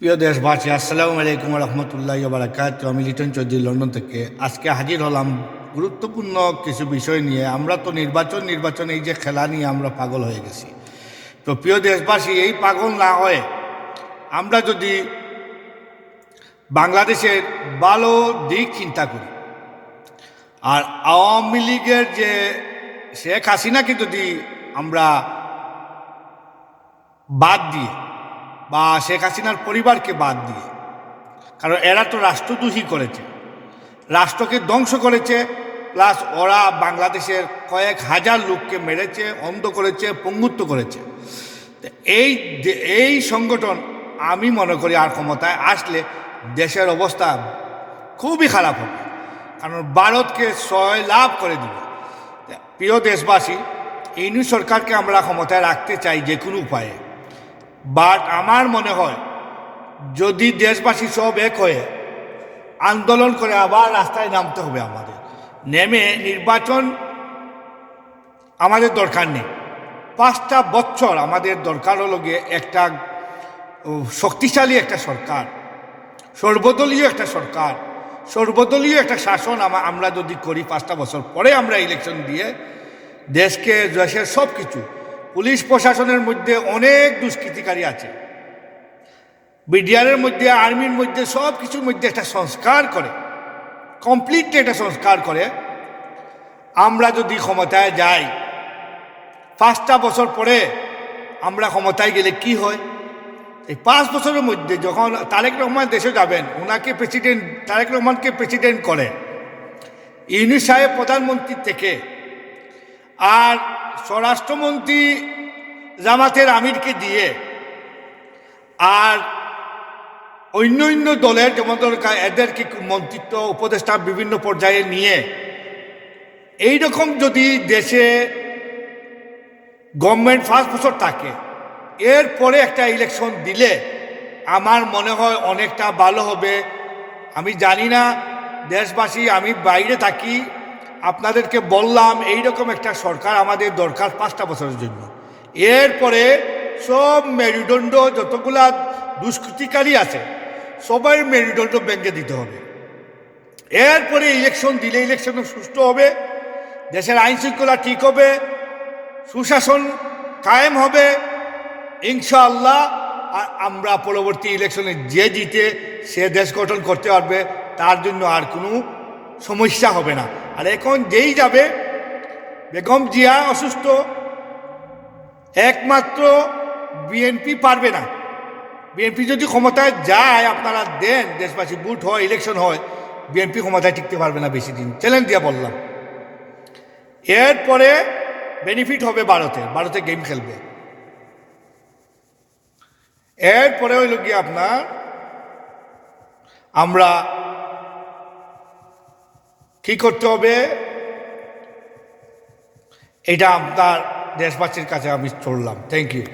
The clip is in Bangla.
প্রিয় দেশবাসী, আসসালামু আলাইকুম রহমতুল্লাহ বারাকাত। আমি লিটন চৌধুরী, লন্ডন থেকে আজকে হাজির হলাম গুরুত্বপূর্ণ কিছু বিষয় নিয়ে। আমরা তো নির্বাচন এই যে খেলা নিয়ে আমরা পাগল হয়ে গেছি। তো প্রিয় দেশবাসী, এই পাগল না হয়ে আমরা যদি বাংলাদেশের ভালো দিক চিন্তা করি, আর আওয়ামী লীগের যে শেখ হাসিনাকে যদি আমরা বাদ দিয়ে বা শেখ হাসিনার পরিবারকে বাদ দিয়ে, কারণ এরা তো রাষ্ট্রদ্রোহী করেছে, রাষ্ট্রকে ধ্বংস করেছে, প্লাস ওরা বাংলাদেশের কয়েক হাজার লোককে মেরেছে, অন্ধ করেছে, পঙ্গুত্ব করেছে। এই সংগঠন আমি মনে করি আর ক্ষমতায় আসলে দেশের অবস্থা খুবই খারাপ হবে, কারণ ভারতকে লাভ করে দিবে। প্রিয় দেশবাসী, এই নিউ সরকারকে আমরা ক্ষমতায় রাখতে চাই যে কোনো উপায়ে, বাট আমার মনে হয় যদি দেশবাসী সব এক হয়ে আন্দোলন করে আবার রাস্তায় নামতে হবে, আমাদের নেমে নির্বাচন আমাদের দরকার নেই। 5টা বছর আমাদের দরকার হলো গিয়ে একটা শক্তিশালী একটা সরকার, সর্বদলীয় একটা সরকার, সর্বদলীয় একটা শাসন আমরা যদি করি 5টা বছর পরে আমরা ইলেকশন দিয়ে দেশের সব কিছু, পুলিশ প্রশাসনের মধ্যে অনেক দুষ্কৃতিকারী আছে, বিডিআরের মধ্যে, আর্মির মধ্যে, সব কিছুর মধ্যে একটা সংস্কার করে, কমপ্লিটলি একটা সংস্কার করে আমরা যদি ক্ষমতায় যাই, 5টা বছর পরে আমরা ক্ষমতায় গেলে কি হয়, এই 5 বছরের মধ্যে যখন তারেক রহমান দেশে যাবেন, তারেক রহমানকে প্রেসিডেন্ট করে, ইউনূস সাহেব প্রধানমন্ত্রী থেকে, আর স্বরাষ্ট্রমন্ত্রী জামাতের আমিরকে দিয়ে, আর অন্য দলের যেমন দরকার এদেরকে মন্ত্রিত্ব উপদেষ্টা বিভিন্ন পর্যায়ে নিয়ে এইরকম যদি দেশে গভর্নমেন্ট 5 বছর থাকে, এরপরে একটা ইলেকশন দিলে আমার মনে হয় অনেকটা ভালো হবে। আমি জানি না দেশবাসী, আমি বাইরে থাকি, আপনাদেরকে বললাম এইরকম একটা সরকার আমাদের দরকার 5টা বছরের জন্য। এরপরে সব মেরুদণ্ড, যতগুলা দুষ্কৃতিকারী আছে সবাই মেরুদণ্ড ভেঙে দিতে হবে। এরপরে ইলেকশন দিলে ইলেকশন সুষ্ঠু হবে, দেশের আইন শৃঙ্খলা ঠিক হবে, সুশাসন কায়েম হবে ইনশাআল্লাহ। আর আমরা পরবর্তী ইলেকশনে যে জিতে সে দেশ গঠন করতে পারবে, তার জন্য আর কোনো সমস্যা হবে না। আর এখন যেই যাবে, বেগম জিয়া অসুস্থ, একমাত্র বিএনপি পারবে না। বিএনপি যদি ক্ষমতায় যায়, আপনারা দেন, দেশবাসী ভোট হয়, ইলেকশন হয়, বিএনপি ক্ষমতায় টিকতে পারবে না বেশি দিন, চ্যালেঞ্জ দিয়া বললাম। এরপরে বেনিফিট হবে ভারতে গেম খেলবে। এরপরে হইল গিয়ে আপনার আমরা কি করতে হবে, এটা আপনার দেশবাসীর কাছে আমি চললাম। Thank you.